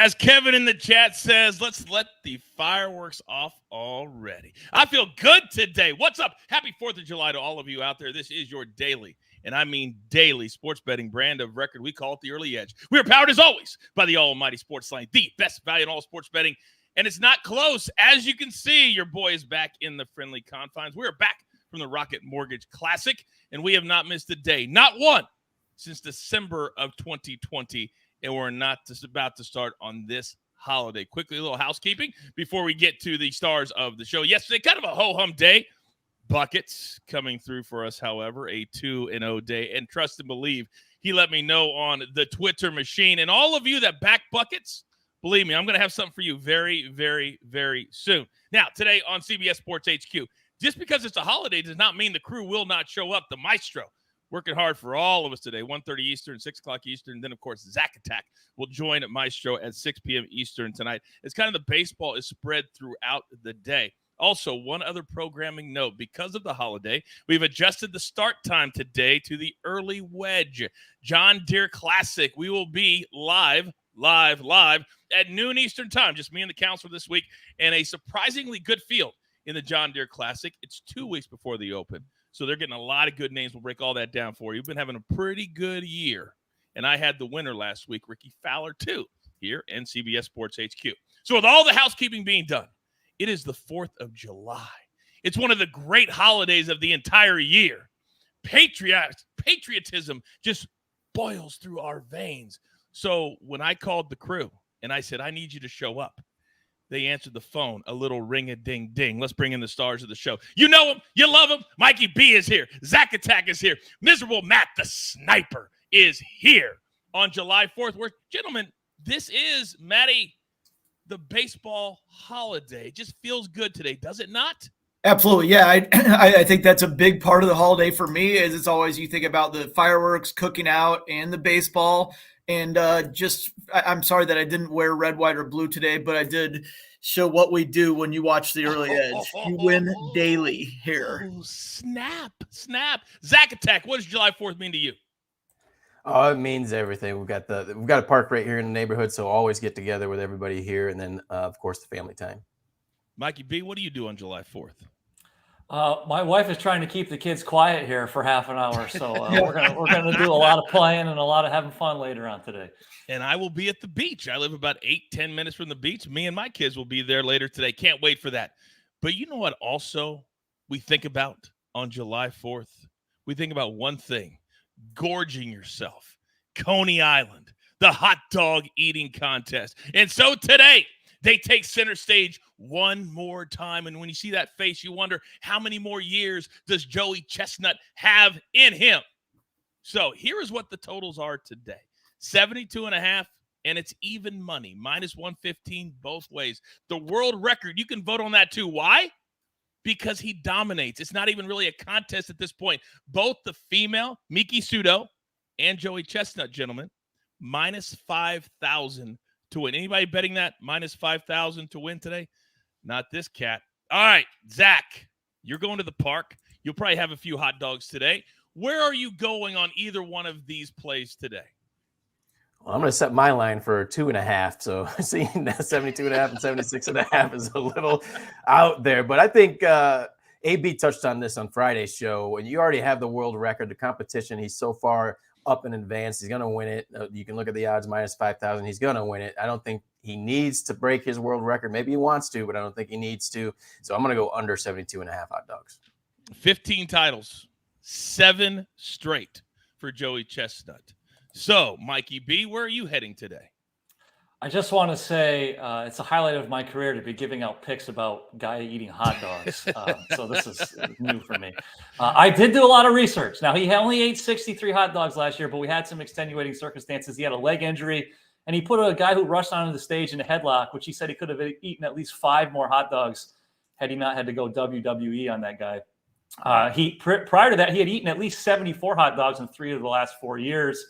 As Kevin in the chat says, let's let the fireworks off already. I feel good today. What's up? Happy 4th of July to all of you out there. This is your daily, and I mean daily, sports betting brand of record. We call it the Early Edge. We are powered, as always, by the almighty SportsLine, the best value in all sports betting. And it's not close. As you can see, your boy is back in the friendly confines. We are back from the Rocket Mortgage Classic, and we have not missed a day, not one, since December of 2020. And we're not just about to start on this holiday. Quickly, a little housekeeping before we get to the stars of the show. Yesterday, kind of a ho-hum day. Buckets coming through for us, however, a 2-0 day. And trust and believe, he let me know on the Twitter machine. And all of you that back Buckets, believe me, I'm going to have something for you very, very, very soon. Now, today on CBS Sports HQ, just because it's a holiday does not mean the crew will not show up. The maestro working hard for all of us today, 1:30 Eastern, 6 o'clock Eastern. And then, of course, Zack Attack will join Maestro at 6 p.m. Eastern tonight. It's kind of the baseball is spread throughout the day. Also, one other programming note. Because of the holiday, we've adjusted the start time today to the early wedge. John Deere Classic. We will be live at noon Eastern time. Just me and the counselor this week. And a surprisingly good field in the John Deere Classic. It's 2 weeks before the Open. So they're getting a lot of good names. We'll break all that down for you. We've been having a pretty good year. And I had the winner last week, Ricky Fowler, too, here in CBS Sports HQ. So with all the housekeeping being done, it is the 4th of July. It's one of the great holidays of the entire year. Patriotism just boils through our veins. So when I called the crew and I said, I need you to show up, they answered the phone, a little ring-a-ding-ding. Let's bring in the stars of the show. You know him. You love him. Mikey B is here. Zack Attack is here. Miserable Matt the Sniper is here on July 4th. Gentlemen, this is, Matty, the baseball holiday. It just feels good today, does it not? Absolutely. Yeah, I think that's a big part of the holiday for me, is it's always you think about the fireworks, cooking out, and the baseball. And I'm sorry that I didn't wear red, white, or blue today, but I did show what we do when you watch the Early Edge. You win daily here. Oh, snap. Zack Attack, what does July 4th mean to you? Oh, it means everything. We've got a park right here in the neighborhood, so always get together with everybody here, and then of course the family time. Mikey B, what do you do on July 4th? My wife is trying to keep the kids quiet here for half an hour, so we're gonna do a lot of playing and a lot of having fun later on today. And I will be at the beach. I live about 8-10 minutes from the beach. Me and my kids will be there later today. Can't wait for that. But you know what also we think about on July 4th? We think about one thing: gorging yourself. Coney Island, the hot dog eating contest. And so today, they take center stage one more time. And when you see that face, you wonder, how many more years does Joey Chestnut have in him? So here is what the totals are today. 72.5, and it's even money, minus 115 both ways. The world record, you can vote on that too. Why? Because he dominates. It's not even really a contest at this point. Both the female, Miki Sudo, and Joey Chestnut, gentlemen, minus 5,000 to win. Anybody betting that minus 5,000 to win today? Not this cat. All right, Zack, you're going to the park. You'll probably have a few hot dogs today. Where are you going on either one of these plays today? Well, I'm going to set my line for 2.5. So seeing 72.5 and 76.5 is a little out there. But I think AB touched on this on Friday's show. When you already have the world record, the competition, he's so far up in advance. He's going to win it. You can look at the odds, minus 5,000. He's going to win it. I don't think he needs to break his world record. Maybe he wants to, but I don't think he needs to. So I'm going to go under 72.5 hot dogs. 15 titles, 7 straight for Joey Chestnut. So, Mikey B, where are you heading today? I just want to say it's a highlight of my career to be giving out picks about guy eating hot dogs. So this is new for me. I did do a lot of research. Now, he only ate 63 hot dogs last year, but we had some extenuating circumstances. He had a leg injury, and he put a guy who rushed onto the stage in a headlock, which he said he could have eaten at least 5 more hot dogs had he not had to go WWE on that guy. Prior to that, he had eaten at least 74 hot dogs in 3 of the last 4 years.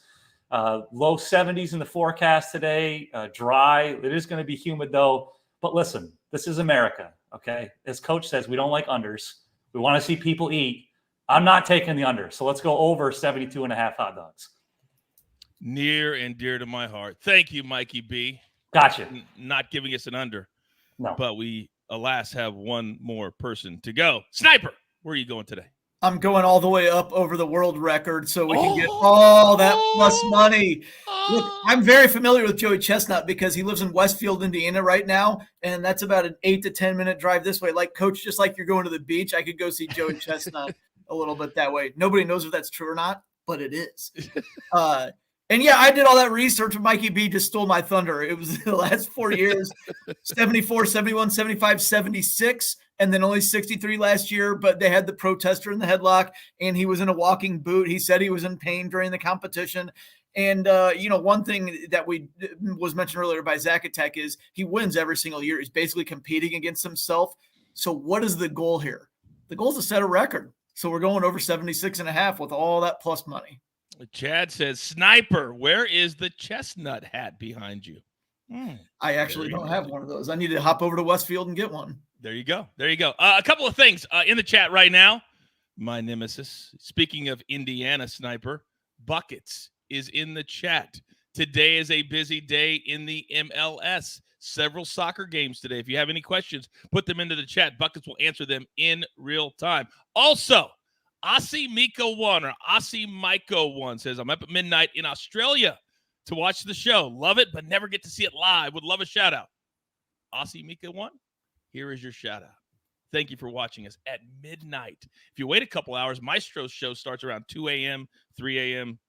Low 70s in the forecast today, dry. It is going to be humid though. But listen, this is America, okay? As coach says, we don't like unders. We want to see people eat. I'm not taking the under. So let's go over 72.5 hot dogs. Near and dear to my heart. Thank you, Mikey B. Gotcha. Not giving us an under. No. But we, alas, have one more person to go. Sniper, where are you going today? I'm going all the way up over the world record so we can get all that plus money. Look, I'm very familiar with Joey Chestnut because he lives in Westfield, Indiana right now, and that's about an 8 to 10 minute drive this way. Like, Coach, just like you're going to the beach, I could go see Joey Chestnut a little bit that way. Nobody knows if that's true or not, but it is. And yeah, I did all that research, and Mikey B just stole my thunder. It was the last 4 years, 74, 71, 75, 76, and then only 63 last year. But they had the protester in the headlock, and he was in a walking boot. He said he was in pain during the competition. And, one thing that was mentioned earlier by Zack Attack is he wins every single year. He's basically competing against himself. So what is the goal here? The goal is to set a record. So we're going over 76.5 with all that plus money. Chad says, Sniper, where is the chestnut hat behind you? I actually don't have one of those. I need to hop over to Westfield and get one. There you go. A couple of things in the chat right now. My nemesis, speaking of Indiana, Sniper, Buckets is in the chat. Today is a busy day in the MLS. Several soccer games today. If you have any questions, put them into the chat. Buckets will answer them in real time. Also, Aussie Miko 1 or Aussie Miko 1 says, I'm up at midnight in Australia to watch the show. Love it, but never get to see it live. Would love a shout out. Aussie Miko 1, here is your shout out. Thank you for watching us at midnight. If you wait a couple hours, Maestro's show starts around 2 a.m., 3 a.m.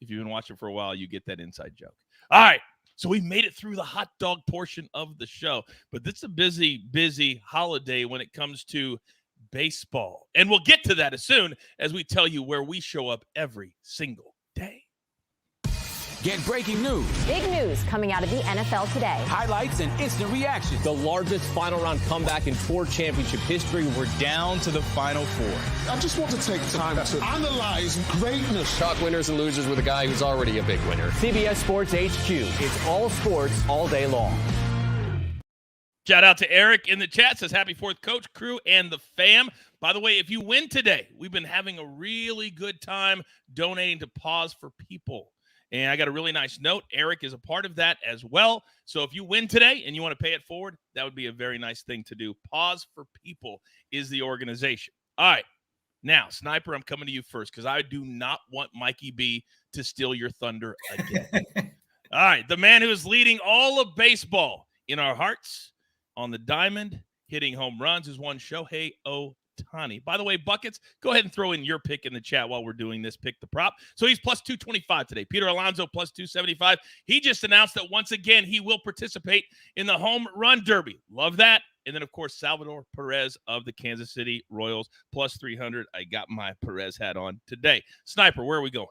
If you've been watching for a while, you get that inside joke. All right. So we made it through the hot dog portion of the show, but this is a busy, busy holiday when it comes to baseball. And we'll get to that as soon as we tell you where we show up every single day. Get breaking news. Big news coming out of the NFL today. Highlights and instant reactions. The largest final round comeback in tour championship history. We're down to the final four. I just want to take time to analyze greatness. Talk winners and losers with a guy who's already a big winner. CBS Sports HQ. It's all sports all day long. Shout out to Eric in the chat. Says, happy 4th, Coach, crew, and the fam. By the way, if you win today, we've been having a really good time donating to Pause for People. And I got a really nice note. Eric is a part of that as well. So if you win today and you want to pay it forward, that would be a very nice thing to do. Pause for People is the organization. All right. Now, Sniper, I'm coming to you first because I do not want Mikey B to steal your thunder again. All right. The man who is leading all of baseball in our hearts on the diamond, hitting home runs, is one Shohei Ohtani. By the way, Buckets, go ahead and throw in your pick in the chat while we're doing this. Pick the prop. So he's plus 225 today. Peter Alonso plus 275. He just announced that once again he will participate in the home run derby. Love that. And then, of course, Salvador Perez of the Kansas City Royals plus 300. I got my Perez hat on today. Sniper, where are we going?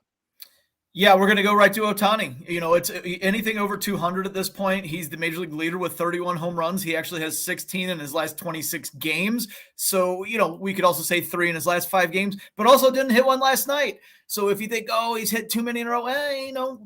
Yeah, we're going to go right to Ohtani. It's anything over 200 at this point. He's the major league leader with 31 home runs. He actually has 16 in his last 26 games. So, we could also say 3 in his last 5 games, but also didn't hit one last night. So if you think, he's hit too many in a row,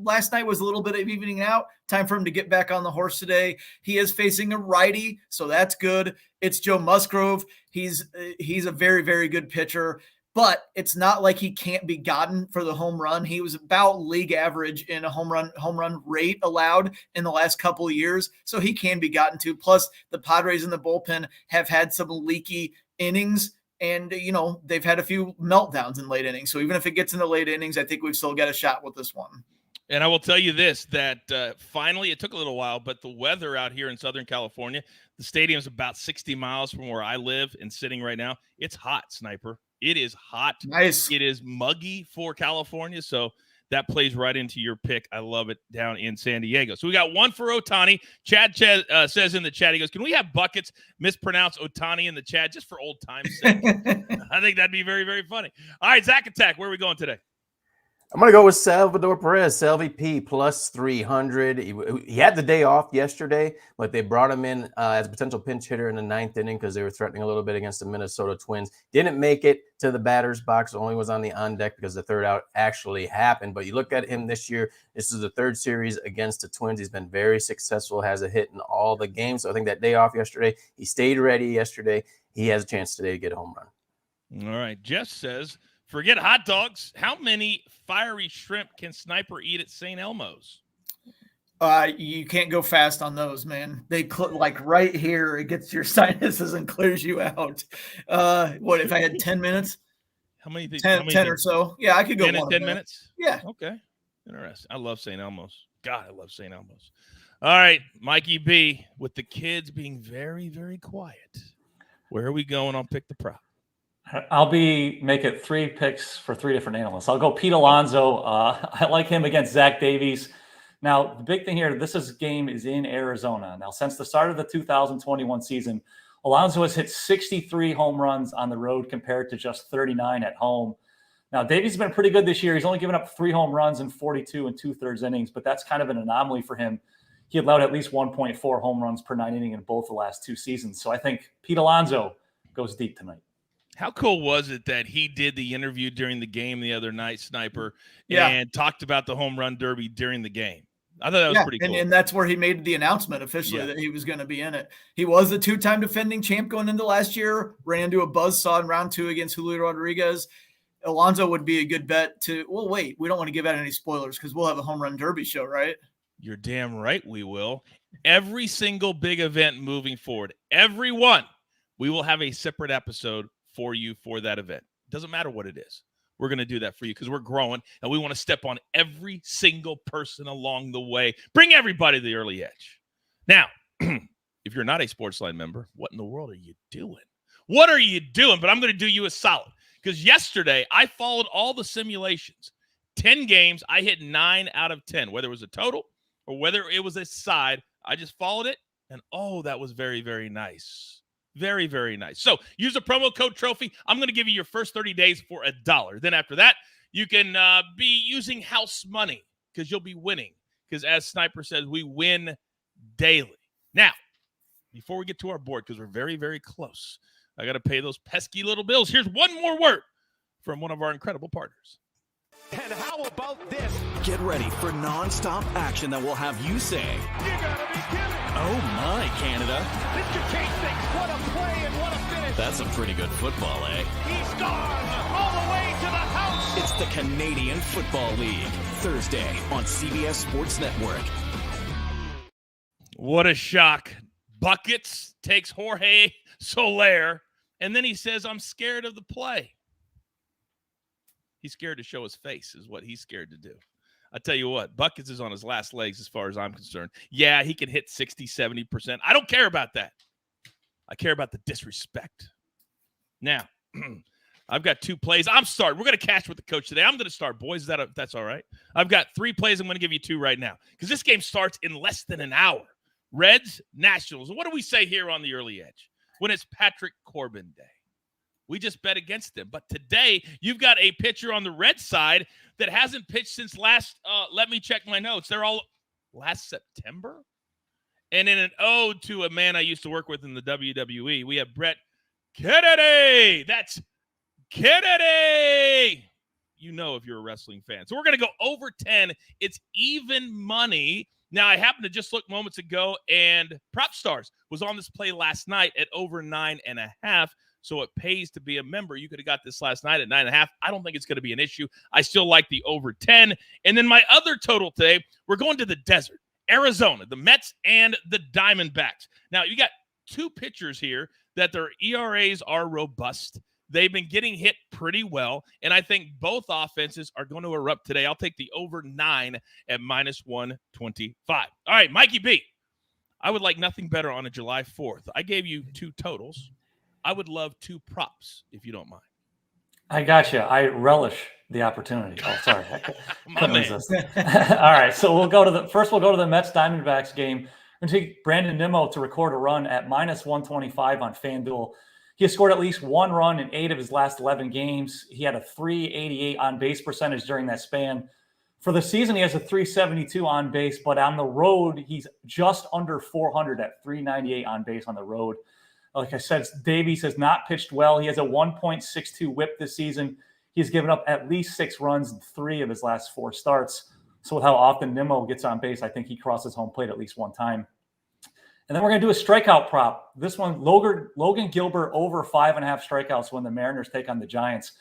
last night was a little bit of evening out. Time for him to get back on the horse today. He is facing a righty, so that's good. It's Joe Musgrove. He's a very, very good pitcher. But it's not like he can't be gotten for the home run. He was about league average in a home run rate allowed in the last couple of years. So he can be gotten to. Plus, the Padres in the bullpen have had some leaky innings. And, they've had a few meltdowns in late innings. So even if it gets in the late innings, I think we've still got a shot with this one. And I will tell you this, that finally, it took a little while, but the weather out here in Southern California, the stadium's about 60 miles from where I live and sitting right now. It's hot, Sniper. It is hot. Nice. It is muggy for California, so that plays right into your pick. I love it down in San Diego. So we got one for Ohtani. Chad says in the chat, he goes, can we have Buckets mispronounce Ohtani in the chat just for old time's sake? I think that'd be very, very funny. All right, Zack Attack, where are we going today? I'm going to go with Salvador Perez, Salvi P, plus 300. He had the day off yesterday, but they brought him in as a potential pinch hitter in the 9th inning because they were threatening a little bit against the Minnesota Twins. Didn't make it to the batter's box, only was on the on deck because the third out actually happened. But you look at him this year, this is the 3rd series against the Twins. He's been very successful, has a hit in all the games. So I think that day off yesterday, he stayed ready yesterday. He has a chance today to get a home run. All right. Jeff says, forget hot dogs. How many fiery shrimp can Sniper eat at St. Elmo's? You can't go fast on those, man. They like right here, it gets your sinuses and clears you out. What if I had 10 minutes? How many? 10 or so. Yeah, I could go 10 minutes? Yeah. Okay. Interesting. I love St. Elmo's. God, I love St. Elmo's. All right, Mikey B, with the kids being very, very quiet, where are we going on Pick the Prop? I'll make it 3 picks for 3 different analysts. I'll go Pete Alonso. I like him against Zach Davies. Now, the big thing here, this game is in Arizona. Now, since the start of the 2021 season, Alonso has hit 63 home runs on the road compared to just 39 at home. Now, Davies has been pretty good this year. He's only given up 3 home runs in 42 and 2/3 innings, but that's kind of an anomaly for him. He allowed at least 1.4 home runs per 9 inning in both the last 2 seasons. So I think Pete Alonso goes deep tonight. How cool was it that he did the interview during the game the other night, Sniper, Yeah. and talked about the home run derby during the game? I thought that was pretty cool. And that's where he made the announcement officially that he was going to be in it. He was the 2-time defending champ going into last year, ran into a buzzsaw in round 2 against Julio Rodriguez. Alonso would be a good bet to – well, wait, we don't want to give out any spoilers because we'll have a home run derby show, right? You're damn right we will. Every single big event moving forward, every one, we will have a separate episode for you for that event. Doesn't matter what it is. We're going to do that for you because we're growing and we want to step on every single person along the way. Bring everybody to the early edge. Now, if you're not a SportsLine member, what in the world are you doing? What are you doing? But I'm going to do you a solid because yesterday I followed all the simulations. 10 games, I hit 9 out of 10, whether it was a total or whether it was a side. I just followed it, and that was very, very nice. Very, very nice. So use the promo code TROPHY. I'm going to give you your first 30 days for $1. Then after that, you can be using house money because you'll be winning. Because as Sniper says, we win daily. Now, before we get to our board, because we're very, very close, I got to pay those pesky little bills. Here's one more word from one of our incredible partners. And how about this? Get ready for non-stop action that will have you say, "You gotta be kidding!" Oh my, Canada! Mr. K-Six, what a play and what a finish! That's some pretty good football, eh? He's gone all the way to the house. It's the Canadian Football League, Thursday on CBS Sports Network. What a shock! Buckets takes Jorge Soler, and then he says, "I'm scared of the play." He's scared to show his face is what he's scared to do. I tell you what, Buckets is on his last legs as far as I'm concerned. Yeah, he can hit 60, 70%. I don't care about that. I care about the disrespect. Now, I've got 2 plays. I'm starting. We're going to cash with the coach today. I'm going to start, boys. That's all right. I've got 3 plays. I'm going to give you 2 right now because this game starts in less than an hour. Reds, Nationals. What do we say here on the early edge when it's Patrick Corbin Day? We just bet against them. But today, you've got a pitcher on the red side that hasn't pitched since last, let me check my notes. They're all last September. And in an ode to a man I used to work with in the WWE, we have Brett Kennedy. That's Kennedy. You know if you're a wrestling fan. So we're going to go over 10. It's even money. Now, I happened to just look moments ago, and Prop Stars was on this play last night at over 9.5. So it pays to be a member. You could have got this last night at 9.5. I don't think it's going to be an issue. I still like the over 10. And then my other total today, we're going to the desert, Arizona, the Mets and the Diamondbacks. Now, you got 2 pitchers here that their ERAs are robust. They've been getting hit pretty well, and I think both offenses are going to erupt today. I'll take the over 9 at -125. All right, Mikey B, I would like nothing better on a July 4th. I gave you 2 totals. I would love 2 props, if you don't mind. I got you. I relish the opportunity. Oh, sorry. My man. All right. So we'll go to the Mets Diamondbacks game. We're going to take Brandon Nimmo to record a run at -125 on FanDuel. He has scored at least 1 run in 8 of his last 11 games. He had a .388 on base percentage during that span. For the season, he has a .372 on base, but on the road, he's just under 400 at .398 on base on the road. Like I said, Davies has not pitched well. He has a 1.62 whip this season. He's given up at least 6 runs in 3 of his last 4 starts. So with how often Nimmo gets on base, I think he crosses home plate at least 1 time. And then we're going to do a strikeout prop. This one, Logan Gilbert over 5.5 strikeouts when the Mariners take on the Giants.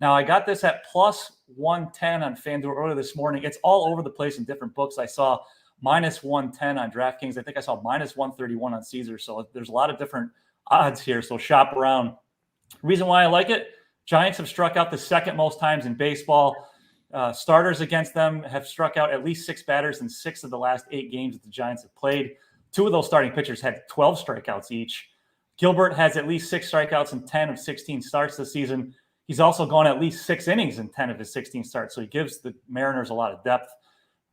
Now, I got this at +110 on FanDuel earlier this morning. It's all over the place in different books. I saw minus 110 on DraftKings. I think I saw minus 131 on Caesar. So there's a lot of different odds here. So shop around. Reason why I like it, Giants have struck out the second most times in baseball. Starters against them have struck out at least 6 batters in 6 of the last 8 games that the Giants have played. 2 of those starting pitchers had 12 strikeouts each. Gilbert has at least 6 strikeouts in 10 of 16 starts this season. He's also gone at least 6 innings in 10 of his 16 starts, so he gives the Mariners a lot of depth.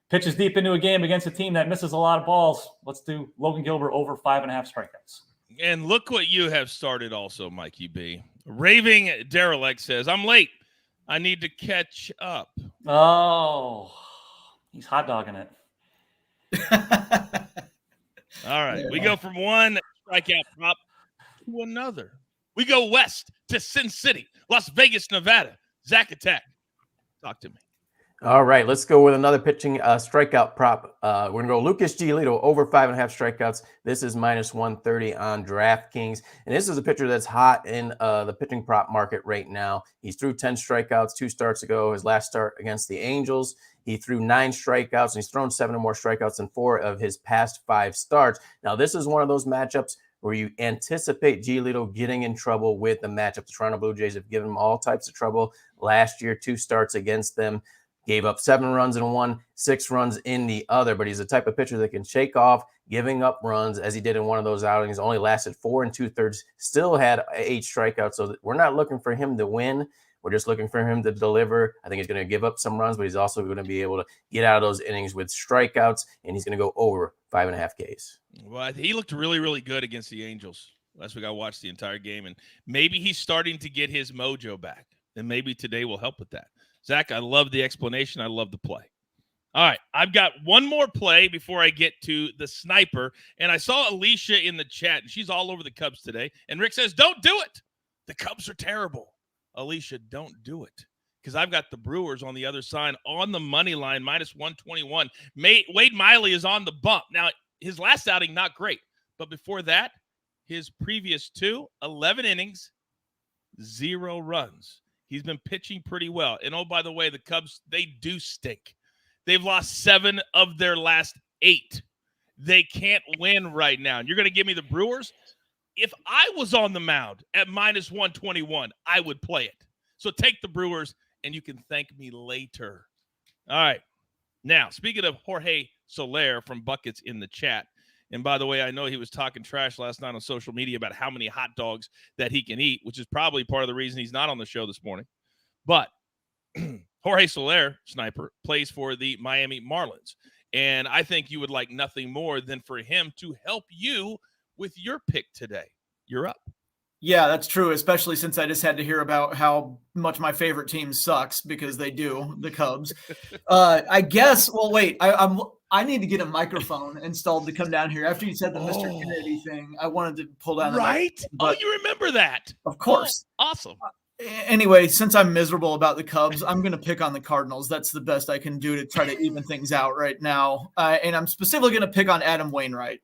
Pitches deep into a game against a team that misses a lot of balls. Let's do Logan Gilbert over 5.5 strikeouts. And look what you have started also, Mikey B. Raving Derelict says, I'm late. I need to catch up. Oh, he's hot dogging it. All right. We go from one strikeout prop to another. We go west to Sin City, Las Vegas, Nevada. Zach Attack. Talk to me. All right, let's go with another pitching strikeout prop. We're going to go Lucas Giolito over 5.5 strikeouts. This is minus 130 on DraftKings. And this is a pitcher that's hot in the pitching prop market right now. He's threw 10 strikeouts 2 starts ago. His last start against the Angels, he threw 9 strikeouts, and he's thrown 7 or more strikeouts in 4 of his past 5 starts. Now, this is one of those matchups where you anticipate Giolito getting in trouble with the matchup. The Toronto Blue Jays have given him all types of trouble last year, 2 starts against them. Gave up 7 runs in one, 6 runs in the other, but he's the type of pitcher that can shake off giving up runs as he did in one of those outings. Only lasted 4 2/3, still had 8 strikeouts. So we're not looking for him to win. We're just looking for him to deliver. I think he's going to give up some runs, but he's also going to be able to get out of those innings with strikeouts, and he's going to go over 5.5 Ks. Well, he looked really, really good against the Angels. Last week I watched the entire game, and maybe he's starting to get his mojo back, and maybe today will help with that. Zach, I love the explanation. I love the play. All right, I've got one more play before I get to the sniper. And I saw Alicia in the chat, and she's all over the Cubs today. And Rick says, don't do it. The Cubs are terrible. Alicia, don't do it. Because I've got the Brewers on the other side on the money line, minus 121. Wade Miley is on the bump. Now, his last outing, not great. But before that, his previous 2, 11 innings, 0 runs. He's been pitching pretty well. And, oh, by the way, the Cubs, they do stink. They've lost 7 of their last 8. They can't win right now. And you're going to give me the Brewers? If I was on the mound at minus 121, I would play it. So take the Brewers, and you can thank me later. All right. Now, speaking of Jorge Soler from Buckets in the chat, and by the way, I know he was talking trash last night on social media about how many hot dogs that he can eat, which is probably part of the reason he's not on the show this morning. But Jorge Soler, sniper, plays for the Miami Marlins. And I think you would like nothing more than for him to help you with your pick today. You're up. Yeah, that's true, especially since I just had to hear about how much my favorite team sucks, because they do, the Cubs. I guess, well, wait, I need to get a microphone installed to come down here. After you said the Mr. Kennedy thing, I wanted to pull down the right? Oh, you remember that. Of course. Oh, awesome. Anyway, since I'm miserable about the Cubs, I'm going to pick on the Cardinals. That's the best I can do to try to even things out right now. And I'm specifically going to pick on Adam Wainwright.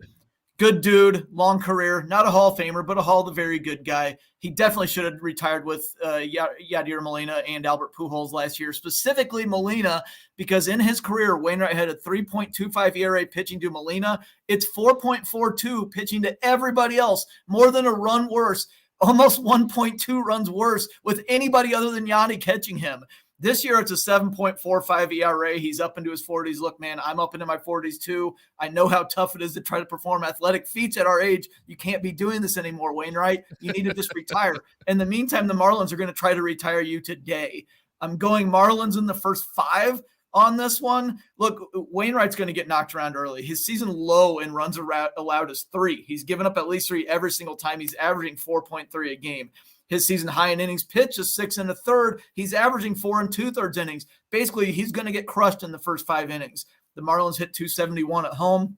Good dude, long career, not a Hall of Famer, but a Hall of the very good guy. He definitely should have retired with Yadier Molina and Albert Pujols last year, specifically Molina, because in his career, Wainwright had a 3.25 ERA pitching to Molina. It's 4.42 pitching to everybody else, more than a run worse, almost 1.2 runs worse with anybody other than Yanni catching him. This year, it's a 7.45 ERA. He's up into his 40s. Look, man, I'm up into my 40s too. I know how tough it is to try to perform athletic feats at our age. You can't be doing this anymore, Wainwright. You need to just retire. In the meantime, the Marlins are going to try to retire you today. I'm going Marlins in the first 5 on this one. Look, Wainwright's going to get knocked around early. His season low in runs allowed is 3. He's given up at least 3 every single time. He's averaging 4.3 a game. His season high in innings pitched is 6 1/3. He's averaging 4 2/3 innings. Basically, he's going to get crushed in the first 5 innings. The Marlins hit 271 at home.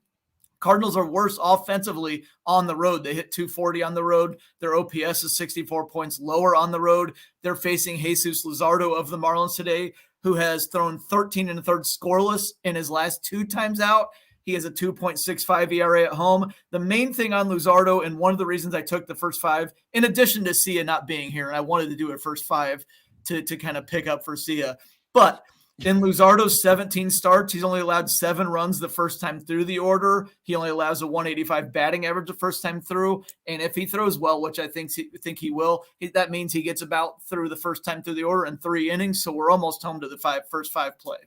Cardinals are worse offensively on the road. They hit 240 on the road. Their OPS is 64 points lower on the road. They're facing Jesus Luzardo of the Marlins today, who has thrown 13 1/3 scoreless in his last 2 times out. He has a 2.65 ERA at home. The main thing on Luzardo, and one of the reasons I took the first 5, in addition to Sia not being here, and I wanted to do a first 5 to kind of pick up for Sia. But In Luzardo's 17 starts, he's only allowed 7 runs the first time through the order. He only allows a 185 batting average the first time through. And if he throws well, which I think he will, that means he gets about through the first time through the order in 3 innings. So we're almost home to the first 5 play.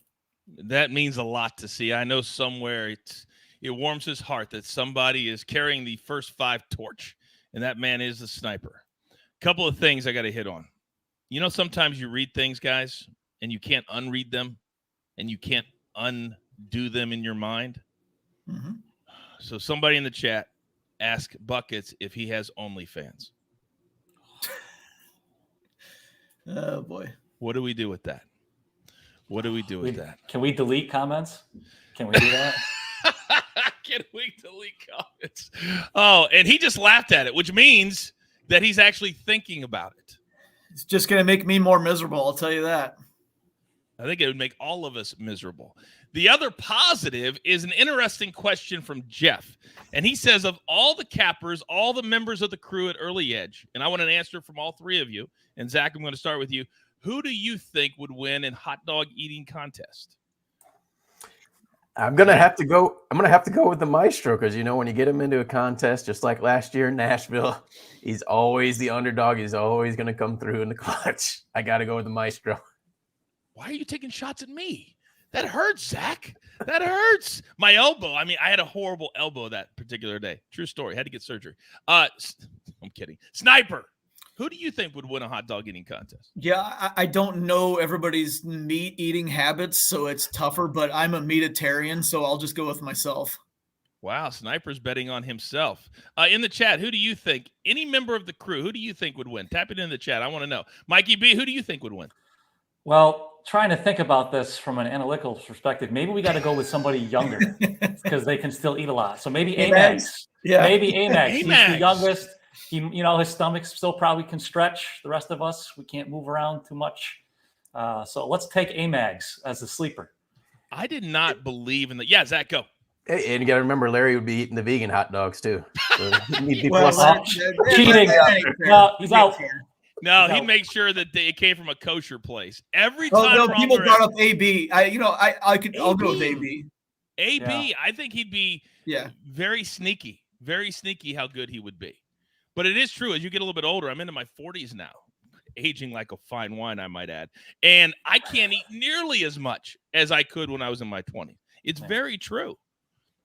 That means a lot to see. I know somewhere it warms his heart that somebody is carrying the first 5 torch, and that man is the sniper. Couple of things I got to hit on. Sometimes you read things, guys, and you can't unread them, and you can't undo them in your mind. Mm-hmm. So somebody in the chat asked Buckets if he has OnlyFans. Oh, boy. What do we do with that? Can we delete comments? Can we do that? Can we delete comments? Oh, and he just laughed at it, which means that he's actually thinking about it. It's just going to make me more miserable, I'll tell you that. I think it would make all of us miserable. The other positive is an interesting question from Jeff. And he says, of all the cappers, all the members of the crew at Early Edge, and I want an answer from all 3 of you. And Zach, I'm going to start with you. Who do you think would win in hot dog eating contest? I'm gonna have to go with the Maestro, because when you get him into a contest, just like last year in Nashville, he's always the underdog. He's always gonna come through in the clutch. I got to go with the Maestro. Why are you taking shots at me? That hurts, Zach. That hurts. My elbow. I had a horrible elbow that particular day. True story. Had to get surgery. I'm kidding. Sniper. Who do you think would win a hot dog eating contest? Yeah, I don't know everybody's meat eating habits, so it's tougher, but I'm a meatitarian, so I'll just go with myself. Wow, Sniper's betting on himself. In the chat, who do you think, any member of the crew, who do you think would win? Tap it in the chat. I want to know. Mikey B, who do you think would win? Well, trying to think about this from an analytical perspective, maybe we got to go with somebody younger because they can still eat a lot. So maybe Amags. Yeah. Maybe Amags. He's Amags. the youngest. His stomach still probably can stretch. The rest of us, we can't move around too much. So let's take Amags as a sleeper. I did not believe in the. Yeah, Zach, go. Hey, and you got to remember, Larry would be eating the vegan hot dogs too. So he'd be cheating. No, he's out. No, he'd make sure that it came from a kosher place. Every time. No, people brought up AB. I'll go with AB. AB, yeah. I think he'd be very sneaky how good he would be. But it is true, as you get a little bit older, I'm into my 40s now, aging like a fine wine, I might add. And I can't eat nearly as much as I could when I was in my 20s. It's very true.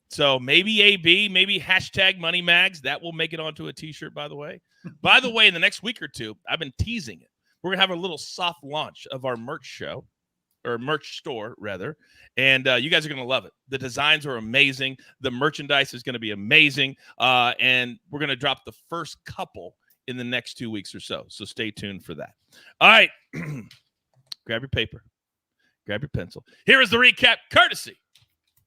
So maybe AB, maybe hashtag Money Mags. That will make it onto a T-shirt, by the way. By the way, in the next week or two, I've been teasing it. We're going to have a little soft launch of our merch show, or merch store, rather. And you guys are going to love it. The designs are amazing. The merchandise is going to be amazing. And we're going to drop the first couple in the next 2 weeks or so. So stay tuned for that. All right. Grab your paper. Grab your pencil. Here is the recap, courtesy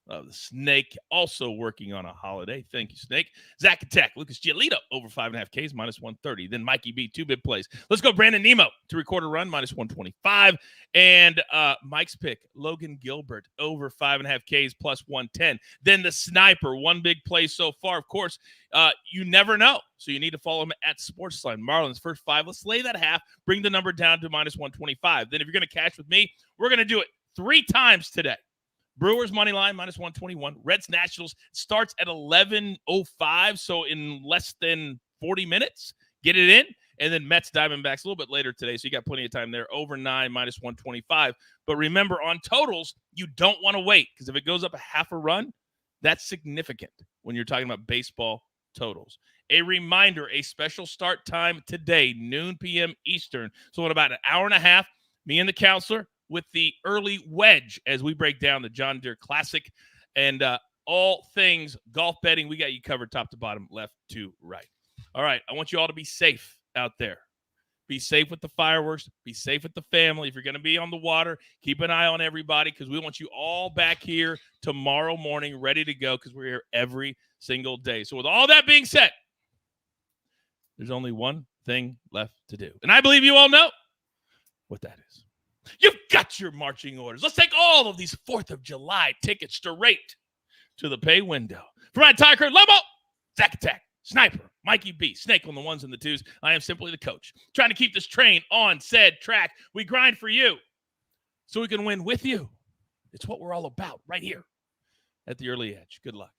of the Snake, also working on a holiday. Thank you, Snake. Zach Attack, Lucas Giolito, over 5.5 Ks, minus 130. Then Mikey B, 2-bit plays. Let's go Brandon Nemo to record a run, minus 125. And Mike's pick, Logan Gilbert, over 5.5 Ks, plus 110. Then the Sniper, 1 big play so far. Of course, you never know. So you need to follow him at SportsLine. Marlins, first 5. Let's lay that half. Bring the number down to minus 125. Then if you're going to cash with me, we're going to do it 3 times today. Brewers money line, minus 121. Reds Nationals starts at 11:05, so in less than 40 minutes. Get it in. And then Mets Diamondbacks a little bit later today, so you got plenty of time there. Over 9, minus 125. But remember, on totals, you don't want to wait, because if it goes up a half a run, that's significant when you're talking about baseball totals. A reminder, a special start time today, noon p.m. Eastern. So in about an hour and a half, me and the counselor with the early wedge as we break down the John Deere Classic and all things golf betting. We got you covered top to bottom, left to right. All right, I want you all to be safe out there. Be safe with the fireworks. Be safe with the family. If you're going to be on the water, keep an eye on everybody, because we want you all back here tomorrow morning ready to go, because we're here every single day. So with all that being said, there's only one thing left to do. And I believe you all know what that is. You've got your marching orders. Let's take all of these 4th of July tickets straight to the pay window. For my entire crew, Lobo, Zack Attack, Sniper, Mikey B, Snake on the 1s and the 2s. I am simply the coach, trying to keep this train on said track. We grind for you, so we can win with you. It's what we're all about right here at the Early Edge. Good luck.